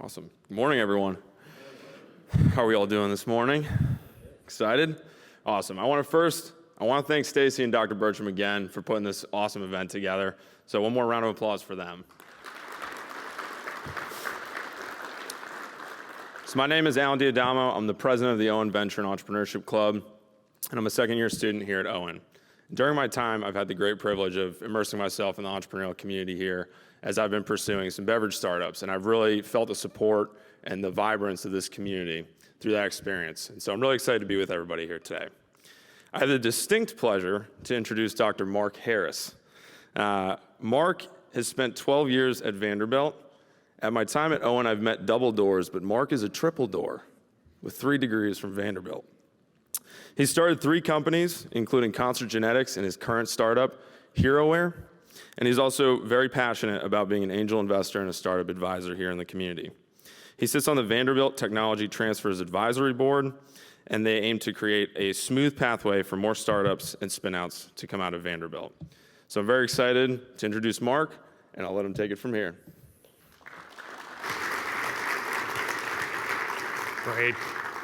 Awesome. Good morning, everyone. How are we all doing this morning? Excited? Awesome. I want to thank Stacy and Dr. Bertram again for putting this awesome event together. So one more round of applause for them. So my name is Alan Diadamo. I'm the president of the Owen Venture and Entrepreneurship Club, and I'm a second-year student here at Owen. During my time, I've had the great privilege of immersing myself in the entrepreneurial community here as I've been pursuing some beverage startups, and I've really felt the support and the vibrance of this community through that experience. And so I'm really excited to be with everybody here today. I have the distinct pleasure to introduce Dr. Mark Harris. Mark has spent 12 years at Vanderbilt. At my time at Owen, I've met double doors, but Mark is a triple door with 3 degrees from Vanderbilt. He started 3 companies, including Concert Genetics and his current startup, HeroWare, and he's also very passionate about being an angel investor and a startup advisor here in the community. He sits on the Vanderbilt Technology Transfers Advisory Board, and they aim to create a smooth pathway for more startups and spinouts to come out of Vanderbilt. So I'm very excited to introduce Mark, and I'll let him take it from here. Great.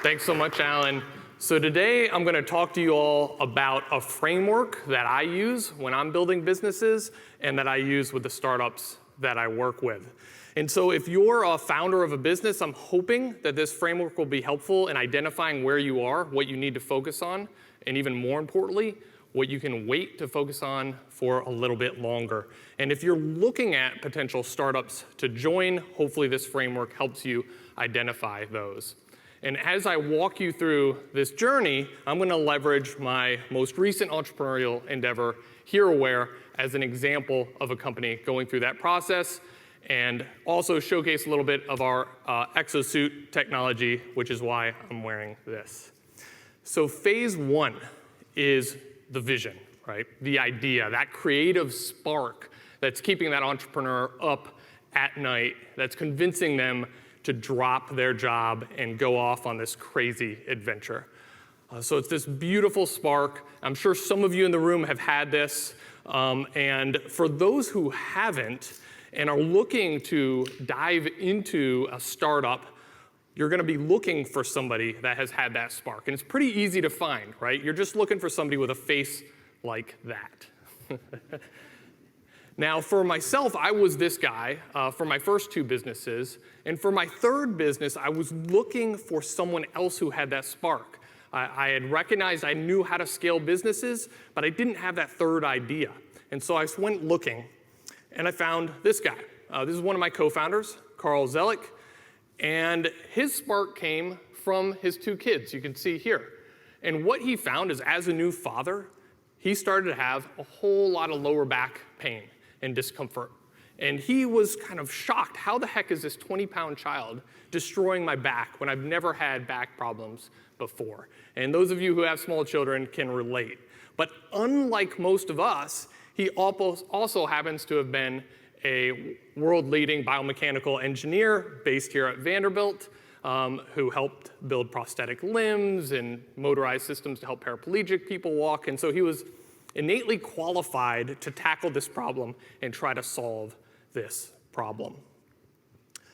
Thanks so much, Alan. So today I'm going to talk to you all about a framework that I use when I'm building businesses and that I use with the startups that I work with. And so if you're a founder of a business, I'm hoping that this framework will be helpful in identifying where you are, what you need to focus on, and even more importantly, what you can wait to focus on for a little bit longer. And if you're looking at potential startups to join, hopefully this framework helps you identify those. And as I walk you through this journey, I'm going to leverage my most recent entrepreneurial endeavor, HeroWare, as an example of a company going through that process, and also showcase a little bit of our exosuit technology, which is why I'm wearing this. So phase 1 is the vision, right? The idea, that creative spark that's keeping that entrepreneur up at night, that's convincing them to drop their job and go off on this crazy adventure. So it's this beautiful spark. I'm sure some of you in the room have had this. And for those who haven't and are looking to dive into a startup, you're going to be looking for somebody that has had that spark. And it's pretty easy to find, right? You're just looking for somebody with a face like that. Now, for myself, I was this guy for my first 2 businesses. And for my 3rd business, I was looking for someone else who had that spark. I had recognized I knew how to scale businesses, but I didn't have that 3rd idea. And so I went looking, and I found this guy. This is one of my co-founders, Carl Zellick. And his spark came from his 2 kids, you can see here. And what he found is, as a new father, he started to have a whole lot of lower back pain and discomfort. And he was kind of shocked. How the heck is this 20-pound child destroying my back when I've never had back problems before? And those of you who have small children can relate. But unlike most of us, he also happens to have been a world-leading biomechanical engineer based here at Vanderbilt, who helped build prosthetic limbs and motorized systems to help paraplegic people walk. And so he was innately qualified to tackle this problem and try to solve this problem.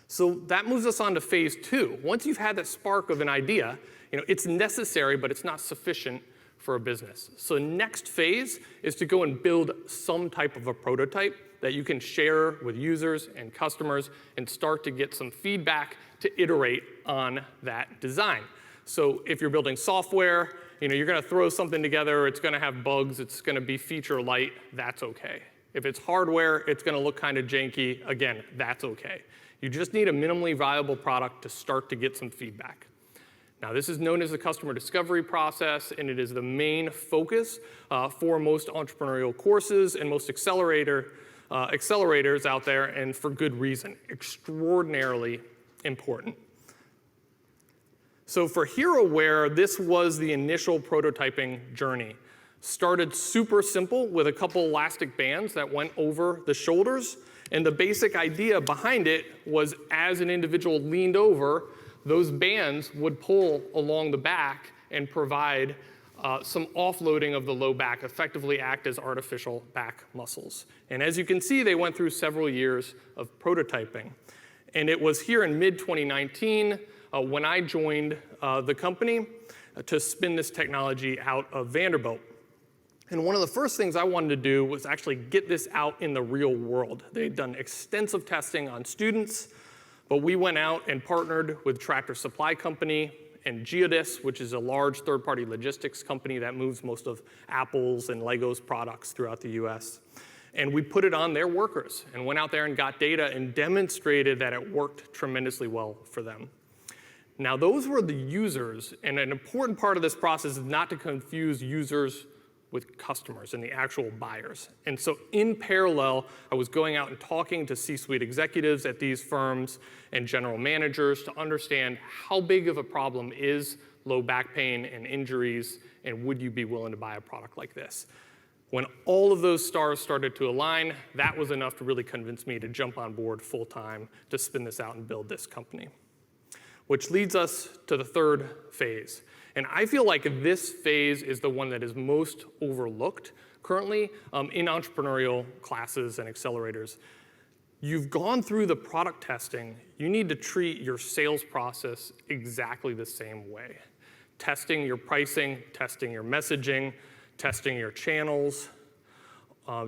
So that moves us on to phase 2. Once you've had that spark of an idea, it's necessary, but it's not sufficient for a business. So next phase is to go and build some type of a prototype that you can share with users and customers and start to get some feedback to iterate on that design. So if you're building software, you're going to throw something together, it's going to have bugs, it's going to be feature light, that's okay. If it's hardware, it's going to look kind of janky, again, that's okay. You just need a minimally viable product to start to get some feedback. Now, this is known as the customer discovery process, and it is the main focus for most entrepreneurial courses and most accelerators out there, and for good reason. Extraordinarily important. So for HeroWare, this was the initial prototyping journey. Started super simple with a couple elastic bands that went over the shoulders. And the basic idea behind it was, as an individual leaned over, those bands would pull along the back and provide some offloading of the low back, effectively act as artificial back muscles. And as you can see, they went through several years of prototyping. And it was here in mid-2019 when I joined the company to spin this technology out of Vanderbilt. And one of the first things I wanted to do was actually get this out in the real world. They'd done extensive testing on students, but we went out and partnered with Tractor Supply Company and Geodis, which is a large third-party logistics company that moves most of Apple's and Lego's products throughout the US. And we put it on their workers and went out there and got data and demonstrated that it worked tremendously well for them. Now, those were the users, and an important part of this process is not to confuse users with customers and the actual buyers. And so in parallel, I was going out and talking to C-suite executives at these firms and general managers to understand how big of a problem is low back pain and injuries, and would you be willing to buy a product like this? When all of those stars started to align, that was enough to really convince me to jump on board full time to spin this out and build this company. Which leads us to the third phase. And I feel like this phase is the one that is most overlooked currently in entrepreneurial classes and accelerators. You've gone through the product testing. You need to treat your sales process exactly the same way. Testing your pricing, testing your messaging, testing your channels,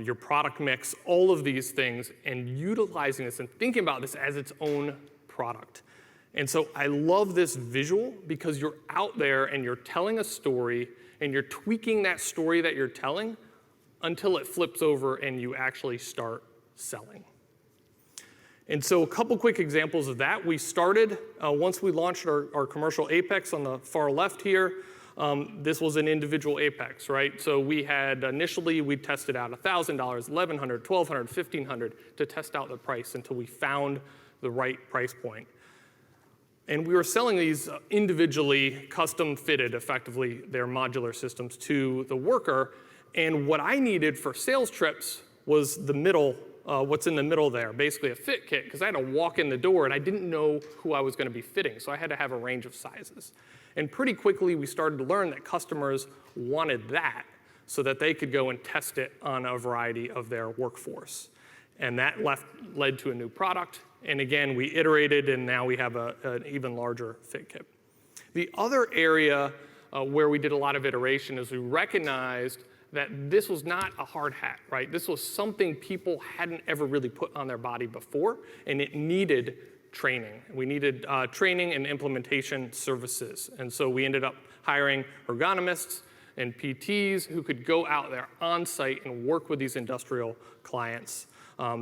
your product mix, all of these things, and utilizing this and thinking about this as its own product. And so I love this visual because you're out there and you're telling a story and you're tweaking that story that you're telling until it flips over and you actually start selling. And so a couple quick examples of that. We started, once we launched our commercial Apex on the far left here, this was an individual Apex, right? So we had initially, we tested out $1,000, $1,100, $1,200, $1,500 to test out the price until we found the right price point. And we were selling these individually, custom fitted, effectively, their modular systems to the worker. And what I needed for sales trips was the middle, what's in the middle there, basically a fit kit, because I had to walk in the door and I didn't know who I was going to be fitting. So I had to have a range of sizes. And pretty quickly, we started to learn that customers wanted that so that they could go and test it on a variety of their workforce. And that led to a new product. And again, we iterated, and now we have an even larger fit kit. The other area where we did a lot of iteration is we recognized that this was not a hard hat, right? This was something people hadn't ever really put on their body before, and it needed training. We needed training and implementation services. And so we ended up hiring ergonomists and PTs who could go out there on site and work with these industrial clients.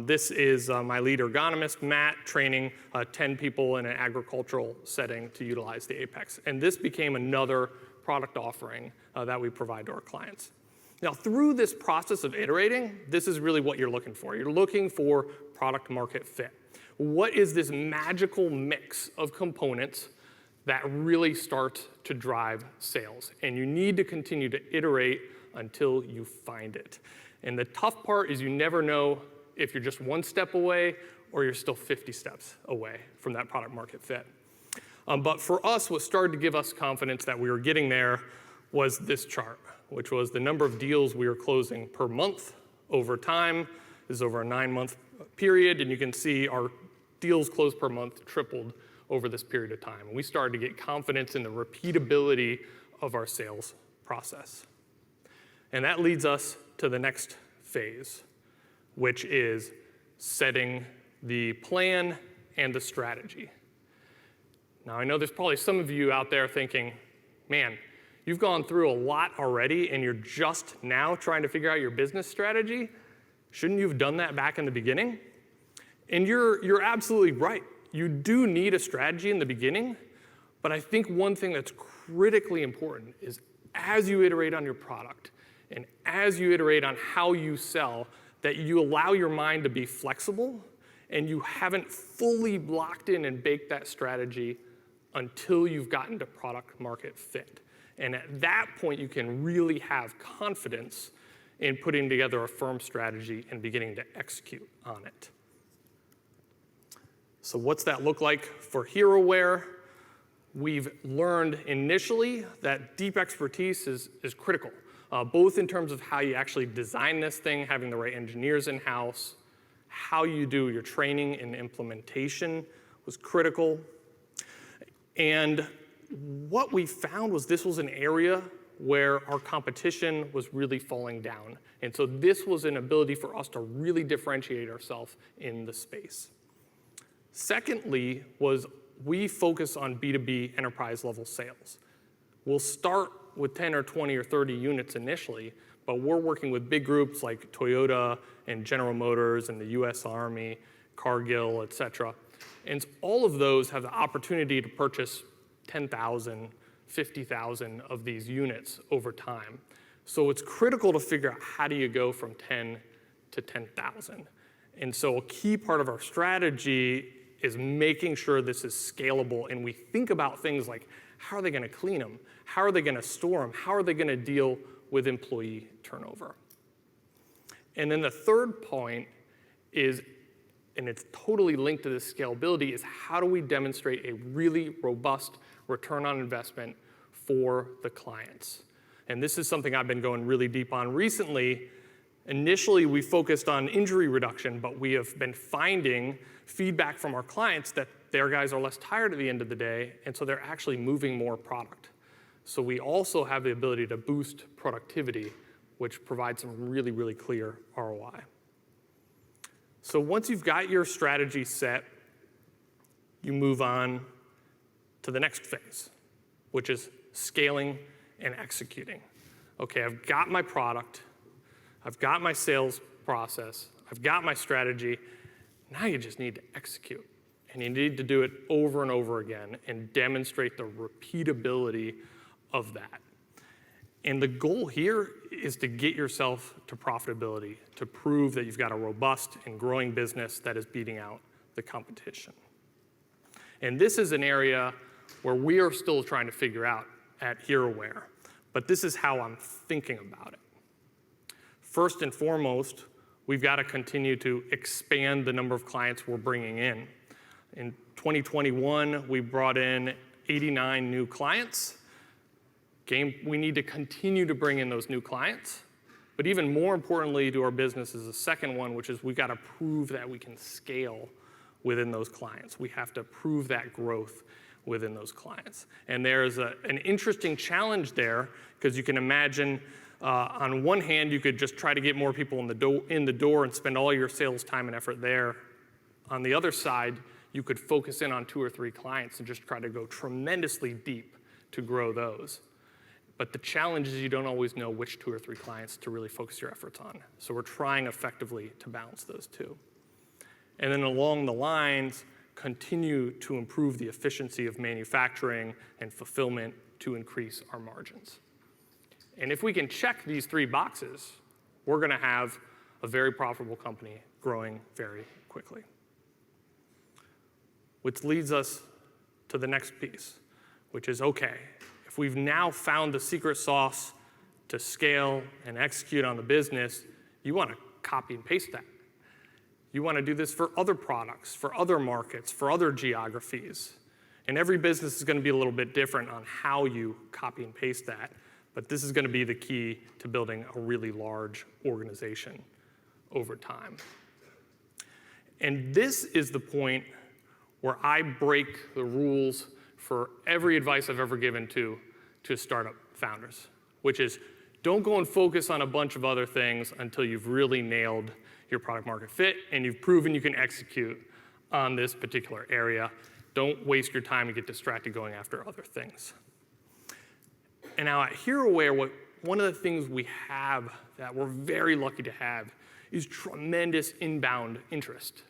This is my lead ergonomist, Matt, training 10 people in an agricultural setting to utilize the Apex. And this became another product offering that we provide to our clients. Now, through this process of iterating, this is really what you're looking for. You're looking for product market fit. What is this magical mix of components that really start to drive sales? And you need to continue to iterate until you find it. And the tough part is you never know if you're just one step away or you're still 50 steps away from that product market fit. But for us, what started to give us confidence that we were getting there was this chart, which was the number of deals we were closing per month over time. This is over a 9-month period, and you can see our deals closed per month tripled over this period of time. And we started to get confidence in the repeatability of our sales process. And that leads us to the next phase, which is setting the plan and the strategy. Now, I know there's probably some of you out there thinking, man, you've gone through a lot already and you're just now trying to figure out your business strategy. Shouldn't you have done that back in the beginning? And you're absolutely right. You do need a strategy in the beginning, but I think one thing that's critically important is as you iterate on your product and as you iterate on how you sell, that you allow your mind to be flexible and you haven't fully locked in and baked that strategy until you've gotten to product market fit. And at that point, you can really have confidence in putting together a firm strategy and beginning to execute on it. So what's that look like for HeroWare? We've learned initially that deep expertise is critical, both in terms of how you actually design this thing, having the right engineers in-house, how you do your training and implementation was critical. And what we found was this was an area where our competition was really falling down. And so this was an ability for us to really differentiate ourselves in the space. Secondly was we focus on B2B enterprise level sales. We'll start with 10 or 20 or 30 units initially, but we're working with big groups like Toyota and General Motors and the US Army, Cargill, et cetera. And all of those have the opportunity to purchase 10,000, 50,000 of these units over time. So it's critical to figure out how do you go from 10 to 10,000. And so a key part of our strategy is making sure this is scalable, and we think about things like how are they going to clean them? How are they going to store them? How are they going to deal with employee turnover? And then the third point is, and it's totally linked to this scalability, is how do we demonstrate a really robust return on investment for the clients? And this is something I've been going really deep on recently. Initially, we focused on injury reduction, but we have been finding feedback from our clients that their guys are less tired at the end of the day, and so they're actually moving more product. So we also have the ability to boost productivity, which provides some really, really clear ROI. So once you've got your strategy set, you move on to the next phase, which is scaling and executing. Okay, I've got my product, I've got my sales process, I've got my strategy. Now you just need to execute. And you need to do it over and over again and demonstrate the repeatability of that. And the goal here is to get yourself to profitability, to prove that you've got a robust and growing business that is beating out the competition. And this is an area where we are still trying to figure out at HeroWare, but this is how I'm thinking about it. First and foremost, we've got to continue to expand the number of clients we're bringing in. In 2021, we brought in 89 new clients. We need to continue to bring in those new clients. But even more importantly to our business is the second one, which is we got to prove that we can scale within those clients. We have to prove that growth within those clients. And there's an interesting challenge there, because you can imagine on one hand, you could just try to get more people in the door and spend all your sales time and effort there. On the other side, you could focus in on 2 or 3 clients and just try to go tremendously deep to grow those. But the challenge is you don't always know which 2 or 3 clients to really focus your efforts on. So we're trying effectively to balance those two. And then along the lines, continue to improve the efficiency of manufacturing and fulfillment to increase our margins. And if we can check these 3 boxes, we're going to have a very profitable company growing very quickly. Which leads us to the next piece, which is, okay, if we've now found the secret sauce to scale and execute on the business, you want to copy and paste that. You want to do this for other products, for other markets, for other geographies. And every business is going to be a little bit different on how you copy and paste that. But this is going to be the key to building a really large organization over time. And this is the point where I break the rules for every advice I've ever given to startup founders, which is don't go and focus on a bunch of other things until you've really nailed your product market fit and you've proven you can execute on this particular area. Don't waste your time and get distracted going after other things. And now at HeroWare, one of the things we have that we're very lucky to have is tremendous inbound interest.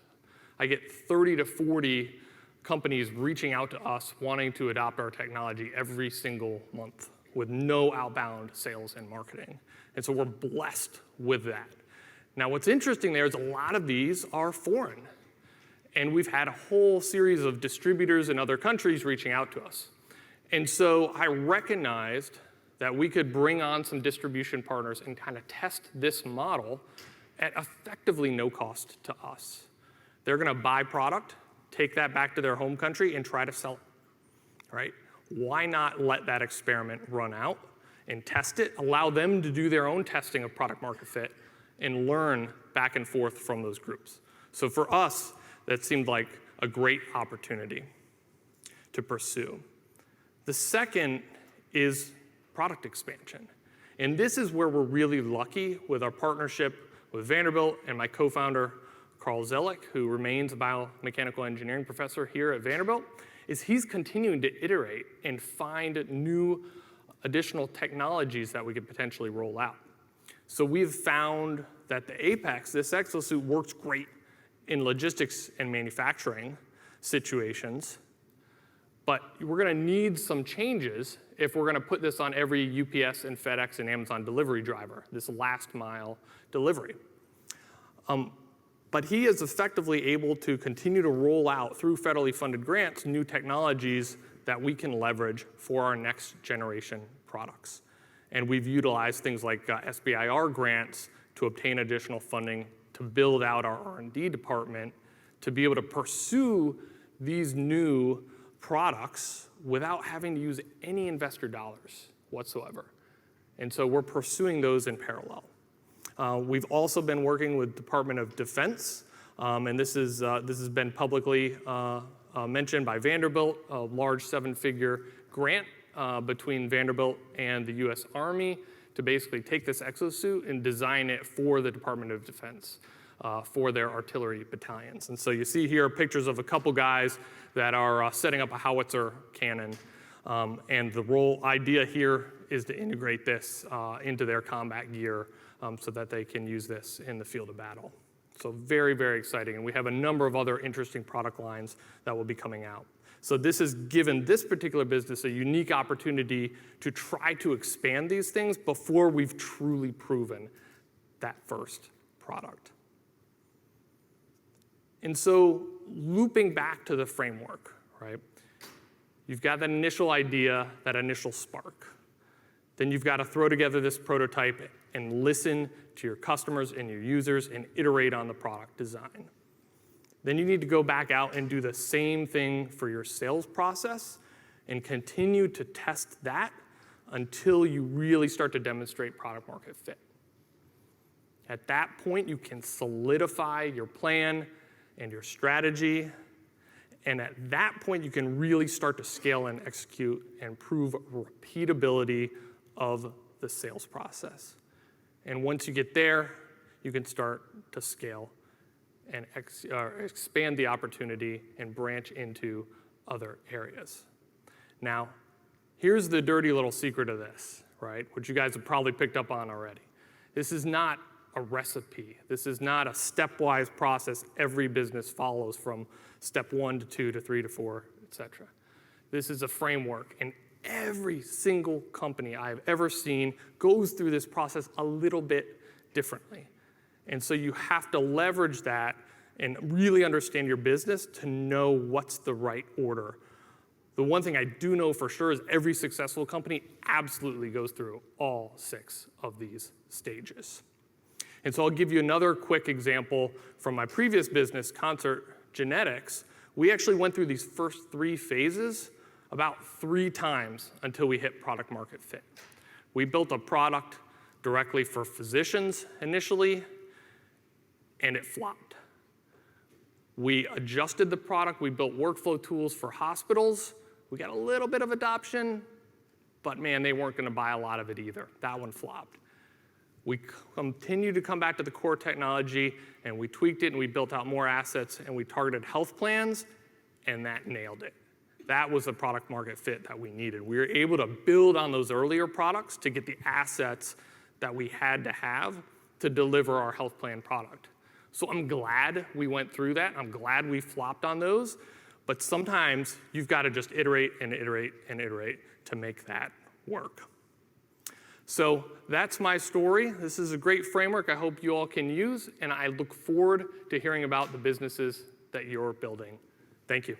I get 30 to 40 companies reaching out to us wanting to adopt our technology every single month with no outbound sales and marketing. And so we're blessed with that. Now what's interesting there is a lot of these are foreign. And we've had a whole series of distributors in other countries reaching out to us. And so I recognized that we could bring on some distribution partners and kind of test this model at effectively no cost to us. They're going to buy product, take that back to their home country, and try to sell it, right? Why not let that experiment run out and test it, allow them to do their own testing of product market fit, and learn back and forth from those groups. So for us, that seemed like a great opportunity to pursue. The second is product expansion. And this is where we're really lucky with our partnership with Vanderbilt and my co-founder, Carl Zellick, who remains a biomechanical engineering professor here at Vanderbilt, is he's continuing to iterate and find new additional technologies that we could potentially roll out. So we've found that the Apex, this exosuit, works great in logistics and manufacturing situations, but we're going to need some changes if we're going to put this on every UPS and FedEx and Amazon delivery driver, this last mile delivery. But he is effectively able to continue to roll out through federally funded grants new technologies that we can leverage for our next generation products. And we've utilized things like SBIR grants to obtain additional funding to build out our R&D department to be able to pursue these new products without having to use any investor dollars whatsoever. And so we're pursuing those in parallel. We've also been working with Department of Defense, and this has been publicly mentioned by Vanderbilt, a large 7-figure grant between Vanderbilt and the US Army to basically take this exosuit and design it for the Department of Defense for their artillery battalions. And so you see here pictures of a couple guys that are setting up a howitzer cannon. And the idea here is to integrate this into their combat gear so that they can use this in the field of battle. So very, very exciting. And we have a number of other interesting product lines that will be coming out. So this has given this particular business a unique opportunity to try to expand these things before we've truly proven that first product. And so looping back to the framework, right? You've got that initial idea, that initial spark. Then you've got to throw together this prototype and listen to your customers and your users and iterate on the product design. Then you need to go back out and do the same thing for your sales process and continue to test that until you really start to demonstrate product market fit. At that point, you can solidify your plan and your strategy. And at that point, you can really start to scale and execute and prove repeatability of the sales process. And once you get there, you can start to scale and expand the opportunity and branch into other areas. Now, here's the dirty little secret of this, right? Which you guys have probably picked up on already. This is not a recipe. This is not a stepwise process every business follows from step 1 to 2 to 3 to 4, et cetera. This is a framework, and every single company I've ever seen goes through this process a little bit differently. And so you have to leverage that and really understand your business to know what's the right order. The one thing I do know for sure is every successful company absolutely goes through all 6 of these stages. And so I'll give you another quick example from my previous business, Concert Genetics. We actually went through these first 3 phases about 3 times until we hit product market fit. We built a product directly for physicians initially, and it flopped. We adjusted the product. We built workflow tools for hospitals. We got a little bit of adoption, but man, they weren't going to buy a lot of it either. That one flopped. We continued to come back to the core technology, and we tweaked it, and we built out more assets, and we targeted health plans, and that nailed it. That was the product market fit that we needed. We were able to build on those earlier products to get the assets that we had to have to deliver our health plan product. So I'm glad we went through that. I'm glad we flopped on those. But sometimes you've got to just iterate and iterate and iterate to make that work. So that's my story. This is a great framework I hope you all can use, and I look forward to hearing about the businesses that you're building. Thank you.